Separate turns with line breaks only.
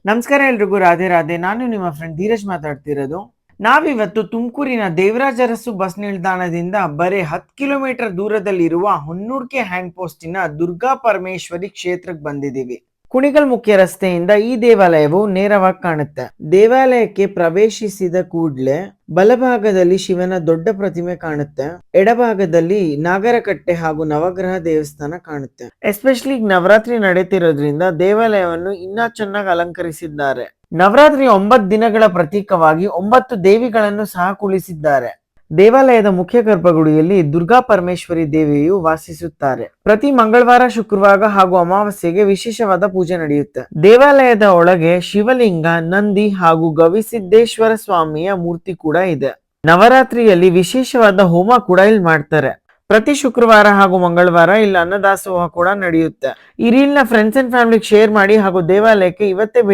ನಮಸ್ಕಾರ ಎಲ್ರಿಗೂ, ರಾಧೆ ರಾಧೆ. ನಾನು ನಿಮ್ಮ ಫ್ರೆಂಡ್ ಧೀರಜ್ ಮಾತಾಡ್ತಿರೋದು. ನಾವಿವತ್ತು ತುಮಕೂರಿನ ದೇವರಾಜ ಅರಸು ಬಸ್ ನಿಲ್ದಾಣದಿಂದ ಬರೀ 10 ಕಿಲೋಮೀಟರ್ ದೂರದಲ್ಲಿರುವ ಹೊನ್ನೂರ್ಕೆ ಹ್ಯಾಂಡ್ ಪೋಸ್ಟಿನ ದುರ್ಗಾ ಪರಮೇಶ್ವರಿ ಕ್ಷೇತ್ರಕ್ಕೆ ಬಂದಿದ್ದೀವಿ. ಕುಣಿಗಲ್ ಮುಖ್ಯ ರಸ್ತೆಯಿಂದ ಈ ದೇವಾಲಯವು ನೇರವಾಗಿ ಕಾಣುತ್ತೆ. ದೇವಾಲಯಕ್ಕೆ ಪ್ರವೇಶಿಸಿದ ಕೂಡಲೇ ಬಲಭಾಗದಲ್ಲಿ ಶಿವನ ದೊಡ್ಡ ಪ್ರತಿಮೆ ಕಾಣುತ್ತೆ. ಎಡಭಾಗದಲ್ಲಿ ನಾಗರಕಟ್ಟೆ ಹಾಗೂ ನವಗ್ರಹ ದೇವಸ್ಥಾನ ಕಾಣುತ್ತೆ. ಎಸ್ಪೆಷಲಿ ನವರಾತ್ರಿ ನಡೀತಿರೋದ್ರಿಂದ ದೇವಾಲಯವನ್ನು ಇನ್ನೂ ಚೆನ್ನಾಗಿ ಅಲಂಕರಿಸಿದ್ದಾರೆ. ನವರಾತ್ರಿ 9 ದಿನಗಳ ಪ್ರತೀಕವಾಗಿ 9 ದೇವಿಗಳನ್ನು ಸಹ ಕುಳಿಸಿದ್ದಾರೆ. ದೇವಾಲಯದ ಮುಖ್ಯ ಗರ್ಭಗುಡಿಯಲ್ಲಿ ದುರ್ಗಾ ಪರಮೇಶ್ವರಿ ದೇವಿಯು ವಾಸಿಸುತ್ತಾರೆ. ಪ್ರತಿ ಮಂಗಳವಾರ, ಶುಕ್ರವಾರ ಹಾಗೂ ಅಮಾವಾಸ್ಯೆಗೆ ವಿಶೇಷವಾದ ಪೂಜೆ ನಡೆಯುತ್ತೆ. ದೇವಾಲಯದ ಒಳಗೆ ಶಿವಲಿಂಗ, ನಂದಿ ಹಾಗೂ ಗವಿಸಿದ್ದೇಶ್ವರ ಸ್ವಾಮಿಯ ಮೂರ್ತಿ ಕೂಡ ಇದೆ. ನವರಾತ್ರಿಯಲ್ಲಿ ವಿಶೇಷವಾದ ಹೋಮ ಕೂಡ ಇಲ್ಲಿ ಮಾಡ್ತಾರೆ. ಪ್ರತಿ ಶುಕ್ರವಾರ ಹಾಗೂ ಮಂಗಳವಾರ ಇಲ್ಲಿ ಅನ್ನದಾಸೋಹ ಕೂಡ ನಡೆಯುತ್ತೆ. ಈ ರೀಲ್ ನ ಫ್ರೆಂಡ್ಸ್ ಅಂಡ್ ಫ್ಯಾಮಿಲಿಗೆ ಶೇರ್ ಮಾಡಿ ಹಾಗೂ ದೇವಾಲಯಕ್ಕೆ ಇವತ್ತೇ